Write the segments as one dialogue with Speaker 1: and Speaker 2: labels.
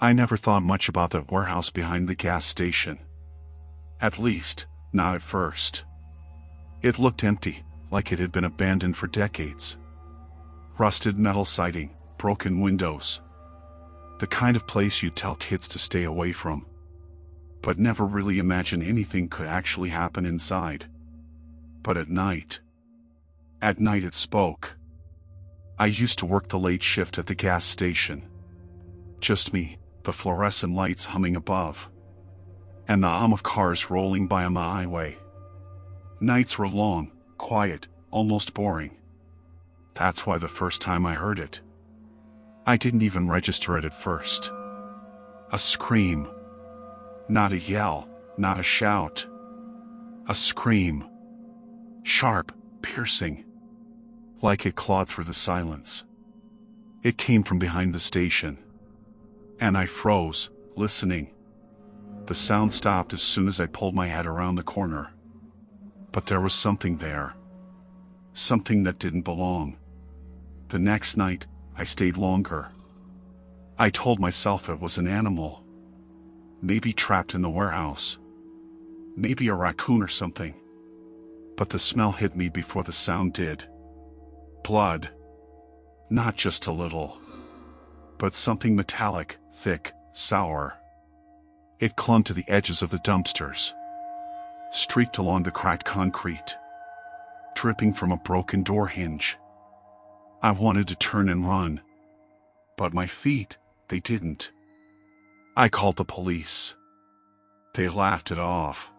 Speaker 1: I never thought much about the warehouse behind the gas station. At least, not at first. It looked empty, like it had been abandoned for decades. Rusted metal siding, broken windows. The kind of place you tell kids to stay away from. But never really imagine anything could actually happen inside. But at night it spoke. I used to work the late shift at the gas station. Just me, the fluorescent lights humming above, and the hum of cars rolling by on the highway. Nights were long, quiet, almost boring. That's why the first time I heard it, I didn't even register it at first. A scream. Not a yell, not a shout. A scream. Sharp, piercing. Like it clawed through the silence. It came from behind the station. And I froze, listening. The sound stopped as soon as I pulled my head around the corner. But there was something there. Something that didn't belong. The next night, I stayed longer. I told myself it was an animal. Maybe trapped in the warehouse. Maybe a raccoon or something. But the smell hit me before the sound did. Blood. Not just a little. But something metallic, thick, sour. It clung to the edges of the dumpsters. Streaked along the cracked concrete. Dripping from a broken door hinge. I wanted to turn and run. But my feet, they didn't. I called the police. They laughed it off.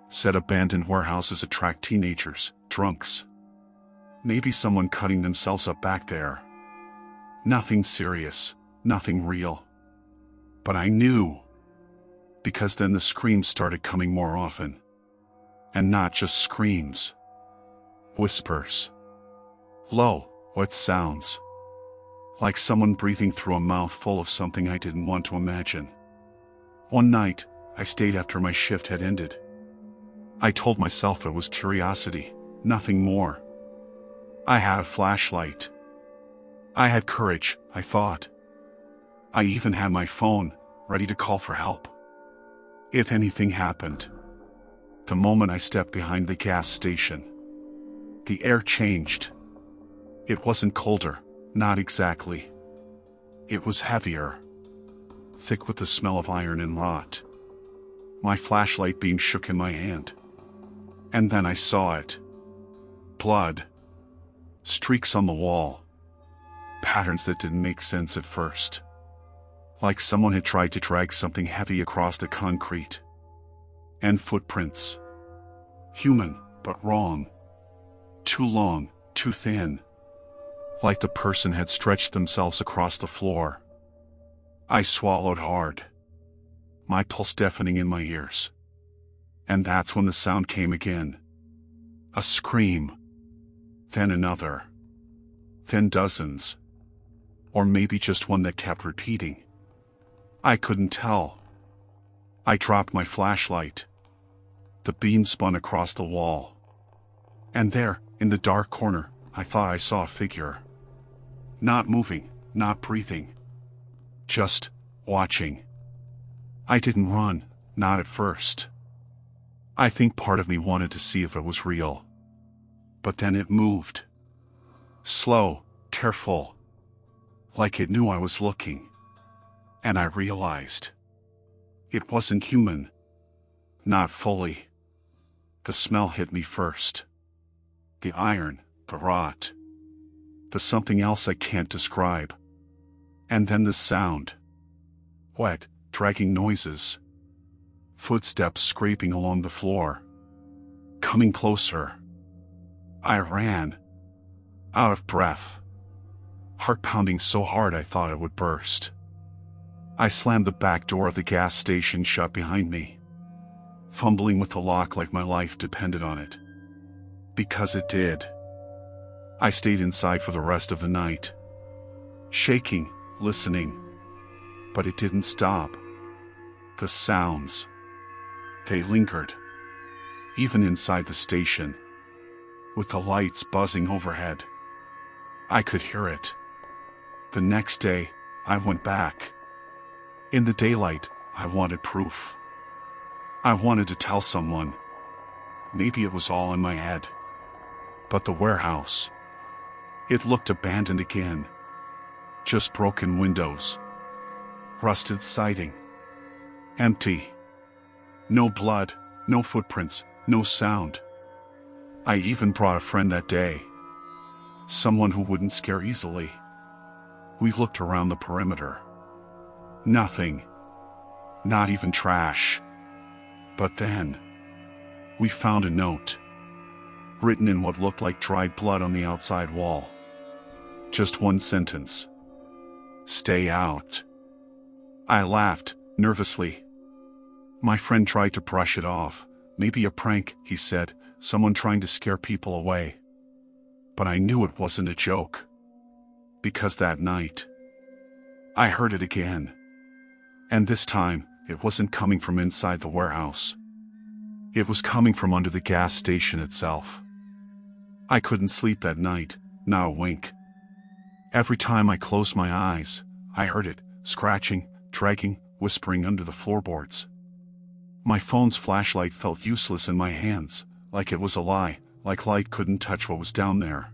Speaker 1: Said abandoned warehouses attract teenagers, drunks. Maybe someone cutting themselves up back there. Nothing serious, nothing real. But I knew. Because then the screams started coming more often. And not just screams. Whispers. Low, wet sounds. Like someone breathing through a mouth full of something I didn't want to imagine. One night, I stayed after my shift had ended. I told myself it was curiosity, nothing more. I had a flashlight. I had courage, I thought. I even had my phone, ready to call for help. If anything happened. The moment I stepped behind the gas station, the air changed. It wasn't colder, not exactly. It was heavier. Thick with the smell of iron and rot. My flashlight beam shook in my hand. And then I saw it. Blood. Streaks on the wall. Patterns that didn't make sense at first. Like someone had tried to drag something heavy across the concrete. And footprints. Human, but wrong. Too long, too thin. Like the person had stretched themselves across the floor. I swallowed hard. My pulse deafening in my ears. And that's when the sound came again. A scream. Then another. Then dozens. Or maybe just one that kept repeating. I couldn't tell. I dropped my flashlight. The beam spun across the wall. And there, in the dark corner, I thought I saw a figure. Not moving, not breathing. Just watching. I didn't run, not at first. I think part of me wanted to see if it was real. But then it moved. Slow, careful. Like it knew I was looking. And I realized. It wasn't human. Not fully. The smell hit me first. The iron, the rot. The something else I can't describe. And then the sound. Wet, dragging noises. Footsteps scraping along the floor. Coming closer. I ran. Out of breath. Heart pounding so hard I thought it would burst. I slammed the back door of the gas station shut behind me. Fumbling with the lock like my life depended on it. Because it did. I stayed inside for the rest of the night. Shaking, listening. But it didn't stop. The sounds. They lingered. Even inside the station. With the lights buzzing overhead. I could hear it. The next day, I went back. In the daylight, I wanted proof. I wanted to tell someone. Maybe it was all in my head. But the warehouse, it looked abandoned again. Just broken windows, rusted siding, empty. No blood, no footprints, no sound. I even brought a friend that day. Someone who wouldn't scare easily. We looked around the perimeter. Nothing. Not even trash. But then, we found a note, written in what looked like dried blood on the outside wall. Just one sentence. Stay out. I laughed, nervously. My friend tried to brush it off. Maybe a prank, he said, someone trying to scare people away. But I knew it wasn't a joke. Because that night, I heard it again. And this time, it wasn't coming from inside the warehouse. It was coming from under the gas station itself. I couldn't sleep that night, not a wink. Every time I closed my eyes, I heard it, scratching, dragging, whispering under the floorboards. My phone's flashlight felt useless in my hands, like it was a lie, like light couldn't touch what was down there.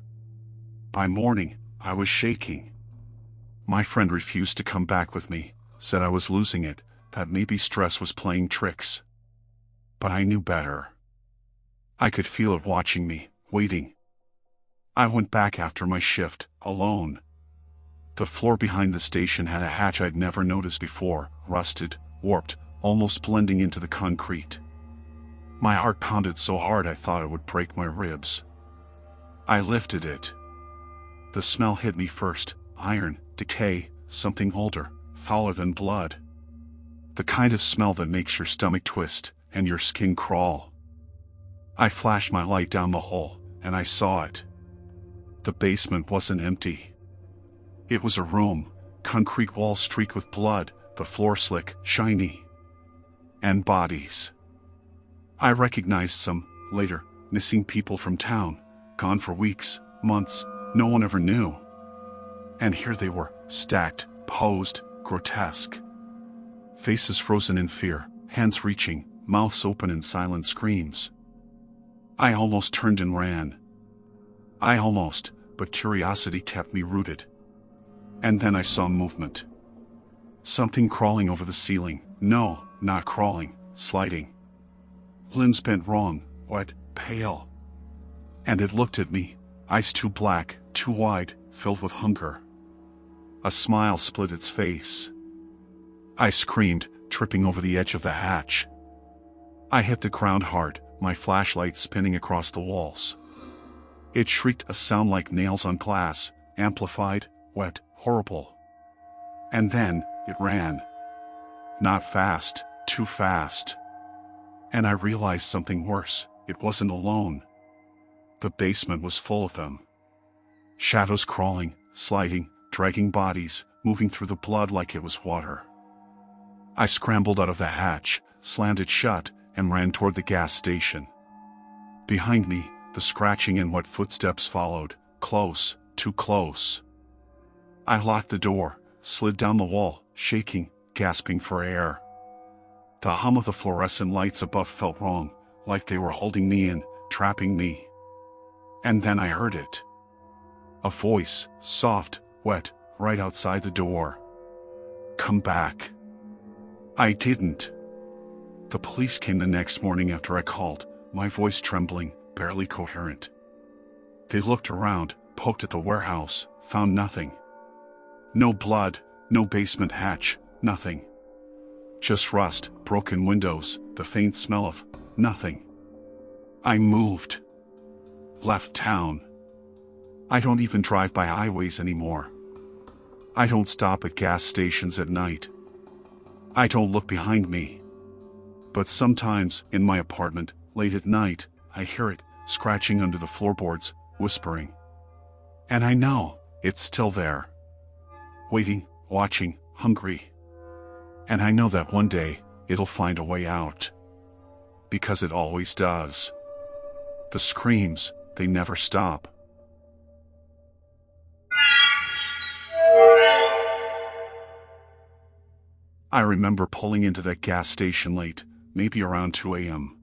Speaker 1: By morning, I was shaking. My friend refused to come back with me, said I was losing it, that maybe stress was playing tricks. But I knew better. I could feel it watching me, waiting. I went back after my shift, alone. The floor behind the station had a hatch I'd never noticed before, rusted, warped, almost blending into the concrete. My heart pounded so hard I thought it would break my ribs. I lifted it. The smell hit me first, iron, decay, something older, fouler than blood. The kind of smell that makes your stomach twist and your skin crawl. I flashed my light down the hole, and I saw it. The basement wasn't empty. It was a room, concrete walls streaked with blood, the floor slick, shiny. And bodies. I recognized some, later, missing people from town, gone for weeks, months, no one ever knew. And here they were, stacked, posed, grotesque. Faces frozen in fear, hands reaching, mouths open in silent screams. I almost turned and ran. But curiosity kept me rooted. And then I saw movement. Something crawling over the ceiling. No, not crawling, sliding. Limbs bent wrong, wet, pale. And it looked at me, eyes too black, too wide, filled with hunger. A smile split its face. I screamed, tripping over the edge of the hatch. I hit the ground hard, my flashlight spinning across the walls. It shrieked a sound like nails on glass, amplified, wet, horrible. And then, it ran. Not fast, too fast. And I realized something worse, it wasn't alone. The basement was full of them. Shadows crawling, sliding, dragging bodies, moving through the blood like it was water. I scrambled out of the hatch, slammed it shut, and ran toward the gas station. Behind me, the scratching and wet footsteps followed, close, too close. I locked the door, slid down the wall, shaking, gasping for air. The hum of the fluorescent lights above felt wrong, like they were holding me in, trapping me. And then I heard it. A voice, soft, wet, right outside the door. Come back. I didn't. The police came the next morning after I called, my voice trembling, barely coherent. They looked around, poked at the warehouse, found nothing. No blood, no basement hatch, nothing. Just rust, broken windows, the faint smell of nothing. I moved. Left town. I don't even drive by highways anymore. I don't stop at gas stations at night. I don't look behind me. But sometimes, in my apartment, late at night, I hear it, scratching under the floorboards, whispering. And I know, it's still there. Waiting, watching, hungry. And I know that one day, it'll find a way out. Because it always does. The screams, they never stop. I remember pulling into that gas station late, maybe around 2 a.m.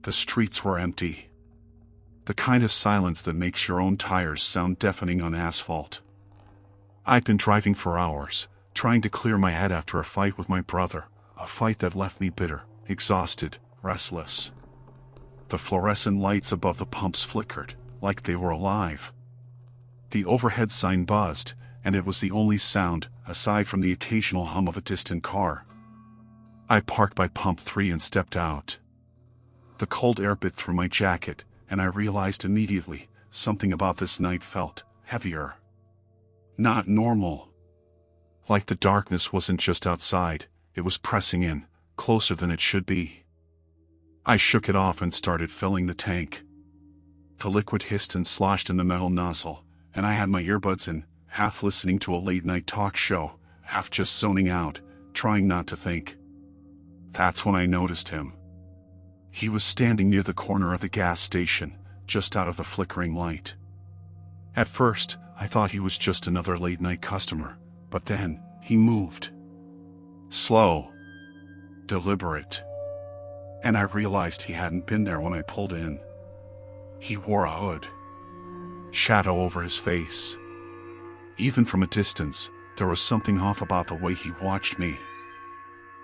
Speaker 1: The streets were empty. The kind of silence that makes your own tires sound deafening on asphalt. I'd been driving for hours, trying to clear my head after a fight with my brother, a fight that left me bitter, exhausted, restless. The fluorescent lights above the pumps flickered, like they were alive. The overhead sign buzzed, and it was the only sound, aside from the occasional hum of a distant car. I parked by pump 3 and stepped out. The cold air bit through my jacket, and I realized immediately, something about this night felt heavier. Not normal. Like the darkness wasn't just outside, it was pressing in, closer than it should be. I shook it off and started filling the tank. The liquid hissed and sloshed in the metal nozzle, and I had my earbuds in, half listening to a late-night talk show, half just zoning out, trying not to think. That's when I noticed him. He was standing near the corner of the gas station, just out of the flickering light. At first, I thought he was just another late-night customer, but then, he moved. Slow. Deliberate. And I realized he hadn't been there when I pulled in. He wore a hood. Shadow over his face. Even from a distance, there was something off about the way he watched me.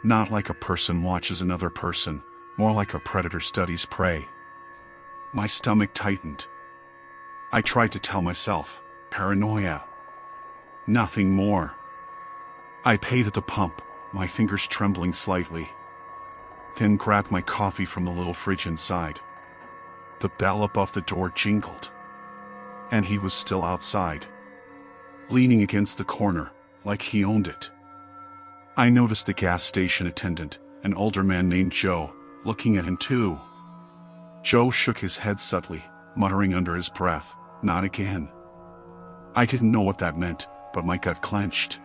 Speaker 1: Not like a person watches another person, more like a predator studies prey. My stomach tightened. I tried to tell myself, paranoia. Nothing more. I paid at the pump, my fingers trembling slightly. Then grabbed my coffee from the little fridge inside. The bell above the door jingled. And he was still outside. Leaning against the corner, like he owned it. I noticed the gas station attendant, an older man named Joe, looking at him too. Joe shook his head subtly, muttering under his breath, "Not again." I didn't know what that meant, but my gut clenched.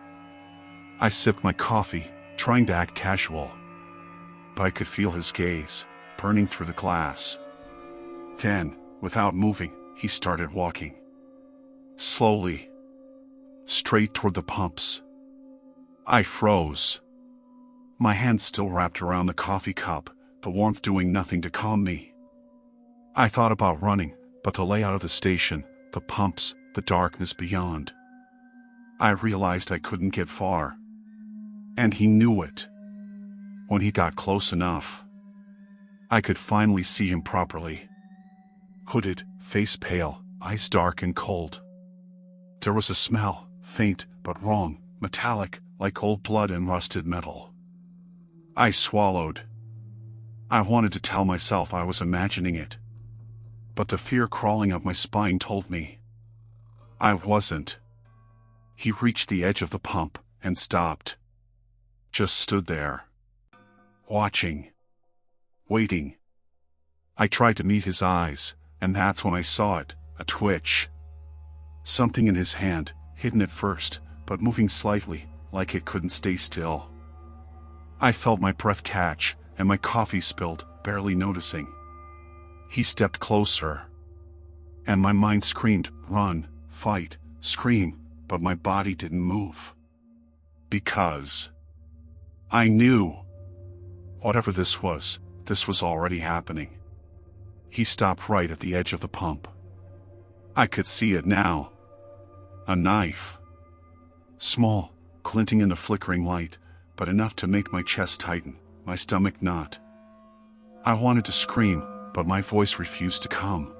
Speaker 1: I sipped my coffee, trying to act casual. But I could feel his gaze, burning through the glass. Then, without moving, he started walking. Slowly. Straight toward the pumps. I froze. My hand still wrapped around the coffee cup, the warmth doing nothing to calm me. I thought about running, but the layout of the station, the pumps, the darkness beyond. I realized I couldn't get far. And he knew it. When he got close enough, I could finally see him properly. Hooded, face pale, eyes dark and cold. There was a smell, faint but wrong, metallic, like old blood and rusted metal. I swallowed. I wanted to tell myself I was imagining it. But the fear crawling up my spine told me I wasn't. He reached the edge of the pump and stopped. Just stood there. Watching. Waiting. I tried to meet his eyes, and that's when I saw it, a twitch. Something in his hand, hidden at first, but moving slightly, like it couldn't stay still. I felt my breath catch, and my coffee spilled, barely noticing. He stepped closer. And my mind screamed, run, fight, scream, but my body didn't move. Because I knew. Whatever this was already happening. He stopped right at the edge of the pump. I could see it now. A knife. Small, glinting in the flickering light, but enough to make my chest tighten, my stomach knot. I wanted to scream, but my voice refused to come.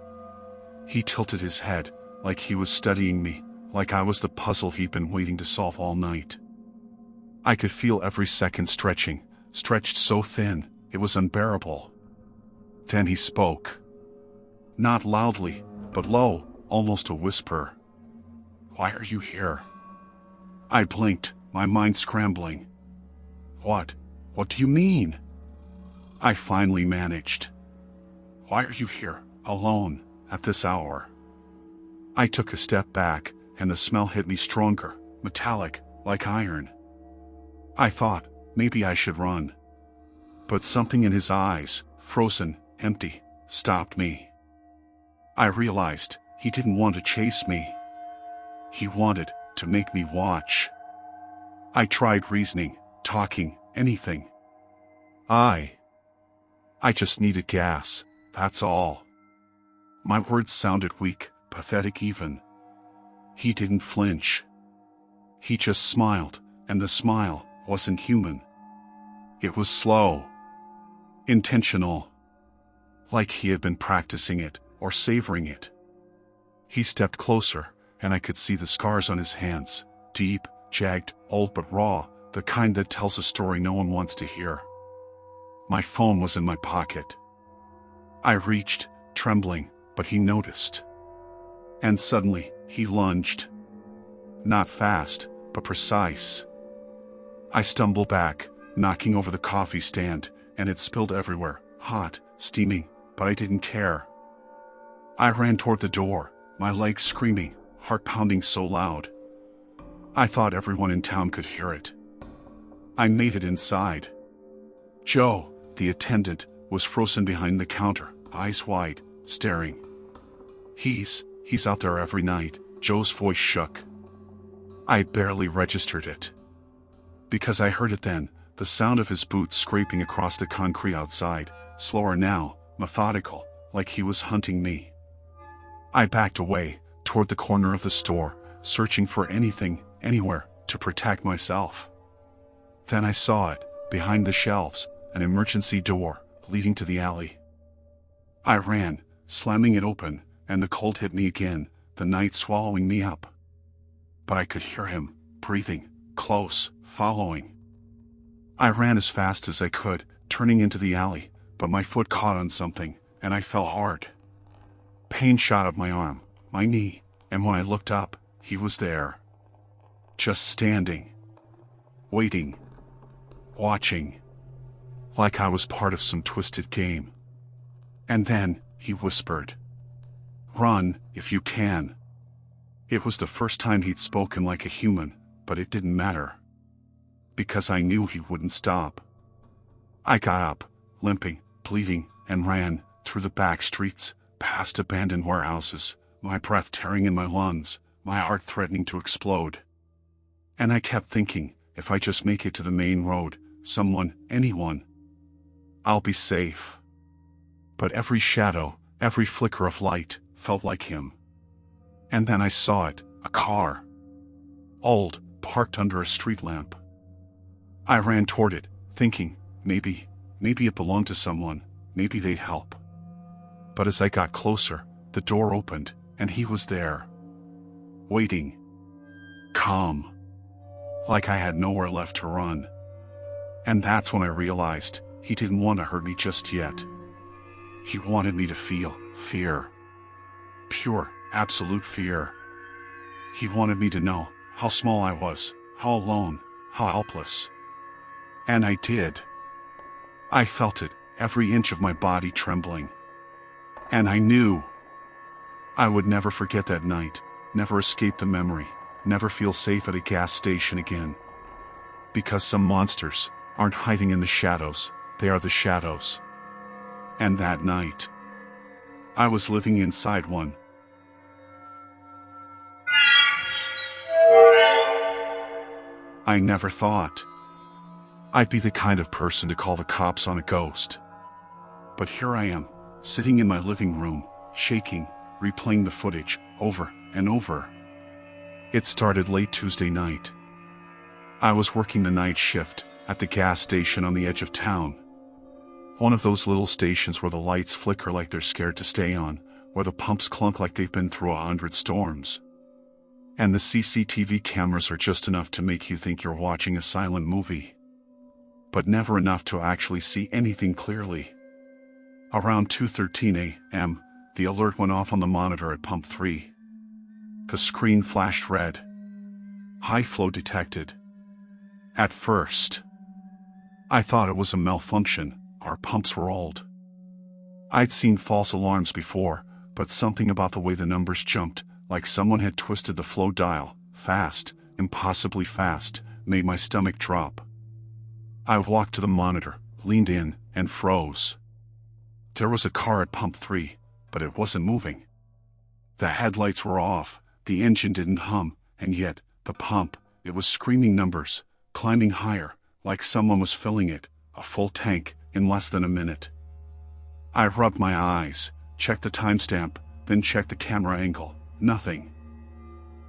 Speaker 1: He tilted his head, like he was studying me, like I was the puzzle he'd been waiting to solve all night. I could feel every second stretched so thin, it was unbearable. Then he spoke. Not loudly, but low, almost a whisper. "Why are you here?" I blinked, my mind scrambling. What do you mean?" I finally managed. "Why are you here, alone, at this hour?" I took a step back, and the smell hit me stronger, metallic, like iron. I thought, maybe I should run. But something in his eyes, frozen, empty, stopped me. I realized he didn't want to chase me. He wanted to make me watch. I tried reasoning, talking, anything. I just needed gas, that's all. My words sounded weak, pathetic even. He didn't flinch. He just smiled, and the smile wasn't human. It was slow. Intentional. Like he had been practicing it, or savoring it. He stepped closer, and I could see the scars on his hands, deep, jagged, old but raw, the kind that tells a story no one wants to hear. My phone was in my pocket. I reached, trembling, but he noticed. And suddenly, he lunged. Not fast, but precise. I stumbled back, knocking over the coffee stand, and it spilled everywhere, hot, steaming, but I didn't care. I ran toward the door, my legs screaming, heart pounding so loud. I thought everyone in town could hear it. I made it inside. Joe, the attendant, was frozen behind the counter, eyes wide, staring. He's out there every night, Joe's voice shook. I barely registered it. Because I heard it then, the sound of his boots scraping across the concrete outside, slower now, methodical, like he was hunting me. I backed away, toward the corner of the store, searching for anything, anywhere, to protect myself. Then I saw it, behind the shelves, an emergency door, leading to the alley. I ran, slamming it open, and the cold hit me again, the night swallowing me up. But I could hear him, breathing, close, following. I ran as fast as I could, turning into the alley, but my foot caught on something, and I fell hard. Pain shot up my arm, my knee, and when I looked up, he was there. Just standing. Waiting. Watching. Like I was part of some twisted game. And then, he whispered, "Run, if you can." It was the first time he'd spoken like a human, but it didn't matter. Because I knew he wouldn't stop. I got up, limping, bleeding, and ran, through the back streets, past abandoned warehouses, my breath tearing in my lungs, my heart threatening to explode. And I kept thinking, if I just make it to the main road, someone, anyone, I'll be safe. But every shadow, every flicker of light, felt like him. And then I saw it, a car. Old, parked under a street lamp. I ran toward it, thinking, maybe it belonged to someone, maybe they'd help. But as I got closer, the door opened, and he was there. Waiting. Calm. Like I had nowhere left to run. And that's when I realized, he didn't want to hurt me just yet. He wanted me to feel fear. Pure, absolute fear. He wanted me to know how small I was, how alone, how helpless. And I did. I felt it, every inch of my body trembling. And I knew I would never forget that night, never escape the memory, never feel safe at a gas station again. Because some monsters aren't hiding in the shadows, they are the shadows. And that night, I was living inside one. I never thought I'd be the kind of person to call the cops on a ghost. But here I am, sitting in my living room, shaking, replaying the footage, over and over. It started late Tuesday night. I was working the night shift, at the gas station on the edge of town. One of those little stations where the lights flicker like they're scared to stay on, where the pumps clunk like they've been through 100 storms. And the CCTV cameras are just enough to make you think you're watching a silent movie. But never enough to actually see anything clearly. Around 2:13 a.m., the alert went off on the monitor at pump 3. The screen flashed red. High flow detected. At first, I thought it was a malfunction. Our pumps were old. I'd seen false alarms before, but something about the way the numbers jumped, like someone had twisted the flow dial, fast, impossibly fast, made my stomach drop. I walked to the monitor, leaned in, and froze. There was a car at pump 3, but it wasn't moving. The headlights were off, the engine didn't hum, and yet, the pump, it was screaming numbers, climbing higher, like someone was filling it, a full tank, in less than a minute. I rubbed my eyes, checked the timestamp, then checked the camera angle. Nothing.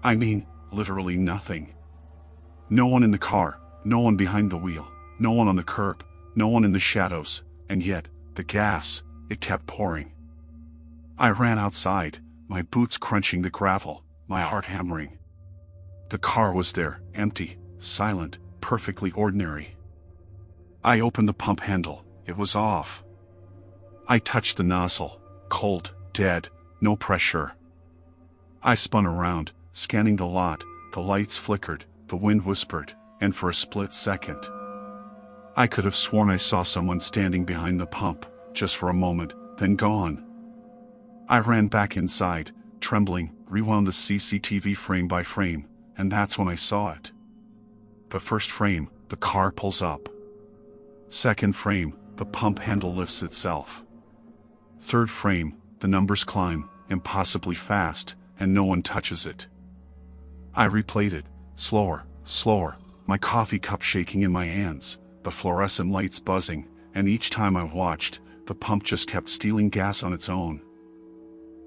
Speaker 1: I mean, literally nothing. No one in the car, no one behind the wheel, no one on the curb, no one in the shadows, and yet, the gas, it kept pouring. I ran outside, my boots crunching the gravel, my heart hammering. The car was there, empty, silent, perfectly ordinary. I opened the pump handle, it was off. I touched the nozzle, cold, dead, no pressure. I spun around, scanning the lot, the lights flickered, the wind whispered, and for a split second, I could have sworn I saw someone standing behind the pump, just for a moment, then gone. I ran back inside, trembling, rewound the CCTV frame by frame, and that's when I saw it. The first frame, the car pulls up. Second frame, the pump handle lifts itself. Third frame, the numbers climb, impossibly fast, and no one touches it. I replayed it, slower, slower, my coffee cup shaking in my hands, the fluorescent lights buzzing, and each time I watched, the pump just kept stealing gas on its own.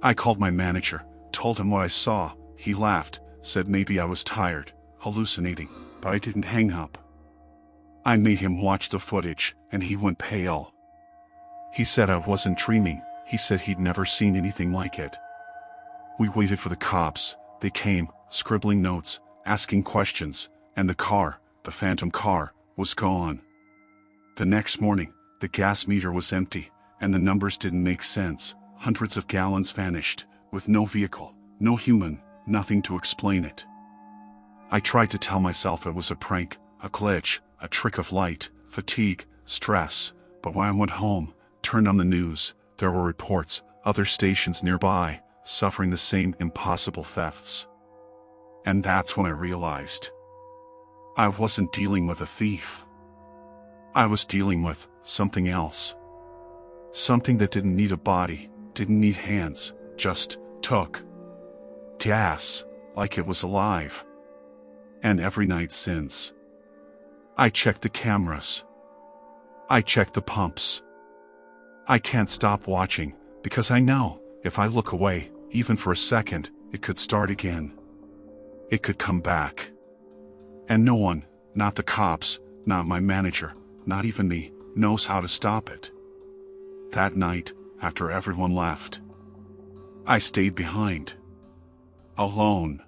Speaker 1: I called my manager, told him what I saw. He laughed, said maybe I was tired, hallucinating, but I didn't hang up. I made him watch the footage, and he went pale. He said I wasn't dreaming, he said he'd never seen anything like it. We waited for the cops. They came, scribbling notes, asking questions, and the car, the phantom car, was gone. The next morning, the gas meter was empty, and the numbers didn't make sense. Hundreds of gallons vanished, with no vehicle, no human, nothing to explain it. I tried to tell myself it was a prank, a glitch, a trick of light, fatigue, stress, but when I went home, turned on the news, there were reports, other stations nearby, suffering the same impossible thefts. And that's when I realized I wasn't dealing with a thief. I was dealing with something else. Something that didn't need a body, didn't need hands, just took gas, like it was alive. And every night since, I checked the cameras. I checked the pumps. I can't stop watching, because I know, if I look away, even for a second, it could start again. It could come back. And no one, not the cops, not my manager, not even me, knows how to stop it. That night, after everyone left, I stayed behind. Alone.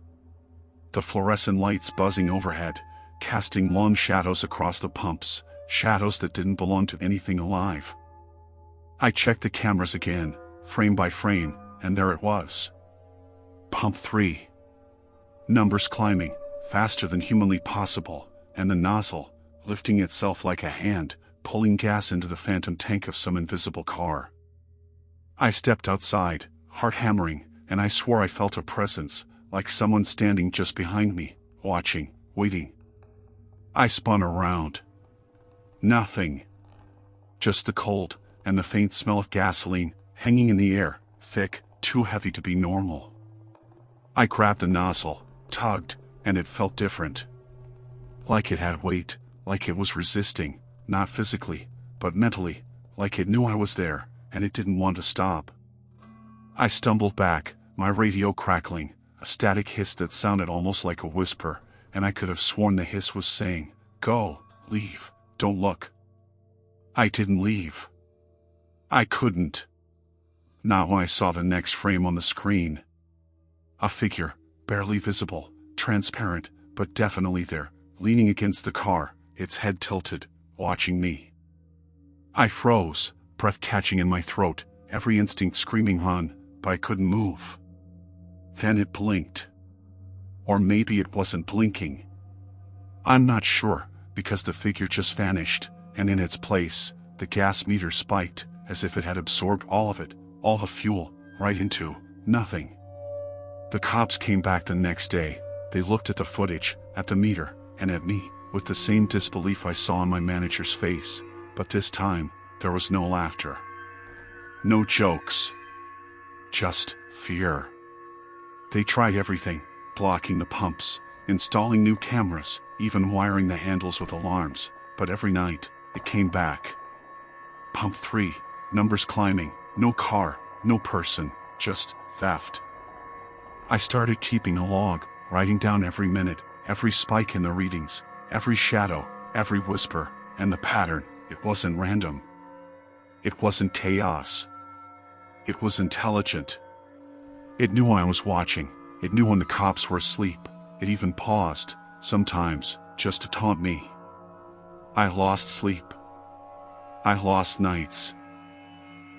Speaker 1: The fluorescent lights buzzing overhead, casting long shadows across the pumps, shadows that didn't belong to anything alive. I checked the cameras again, frame by frame, and there it was. Pump 3. Numbers climbing, faster than humanly possible, and the nozzle, lifting itself like a hand, pulling gas into the phantom tank of some invisible car. I stepped outside, heart hammering, and I swore I felt a presence, like someone standing just behind me, watching, waiting. I spun around. Nothing. Just the cold, and the faint smell of gasoline, hanging in the air, thick, too heavy to be normal. I grabbed the nozzle, tugged, and it felt different. Like it had weight, like it was resisting, not physically, but mentally, like it knew I was there, and it didn't want to stop. I stumbled back, my radio crackling, a static hiss that sounded almost like a whisper, and I could have sworn the hiss was saying, "Go, leave, don't look." I didn't leave. I couldn't. Not when I saw the next frame on the screen. A figure, barely visible, transparent, but definitely there, leaning against the car, its head tilted, watching me. I froze, breath catching in my throat, every instinct screaming "run," but I couldn't move. Then it blinked. Or maybe it wasn't blinking. I'm not sure, because the figure just vanished, and in its place, the gas meter spiked, as if it had absorbed all of it, all the fuel, right into nothing. The cops came back the next day. They looked at the footage, at the meter, and at me, with the same disbelief I saw on my manager's face, but this time, there was no laughter. No jokes. Just fear. They tried everything, blocking the pumps, installing new cameras, even wiring the handles with alarms, but every night, it came back. Pump 3, numbers climbing, no car, no person, just theft. I started keeping a log, writing down every minute, every spike in the readings, every shadow, every whisper, and the pattern. It wasn't random. It wasn't chaos. It was intelligent. It knew I was watching. It knew when the cops were asleep. It even paused, sometimes, just to taunt me. I lost sleep. I lost nights.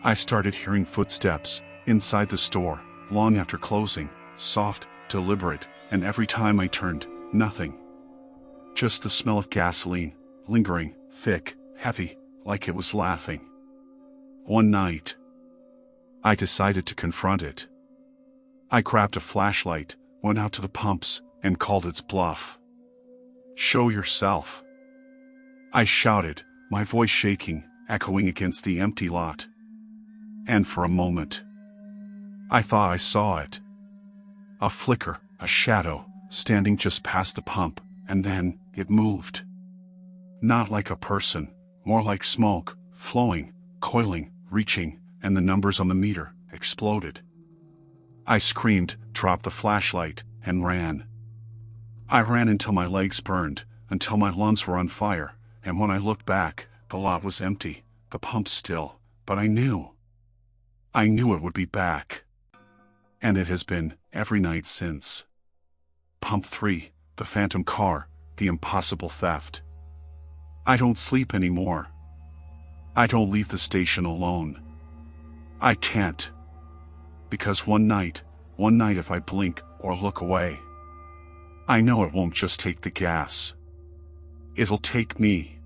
Speaker 1: I started hearing footsteps inside the store, long after closing, soft, deliberate, and every time I turned, nothing. Just the smell of gasoline, lingering, thick, heavy, like it was laughing. One night, I decided to confront it. I grabbed a flashlight, went out to the pumps, and called its bluff. "Show yourself," I shouted, my voice shaking, echoing against the empty lot. And for a moment, I thought I saw it. A flicker, a shadow, standing just past the pump, and then it moved. Not like a person, more like smoke, flowing, coiling, reaching, and the numbers on the meter exploded. I screamed, dropped the flashlight, and ran. I ran until my legs burned, until my lungs were on fire, and when I looked back, the lot was empty, the pump still, but I knew it would be back. And it has been, every night since. Pump 3, the phantom car, the impossible theft. I don't sleep anymore. I don't leave the station alone. I can't. Because one night if I blink or look away, I know it won't just take the gas. It'll take me.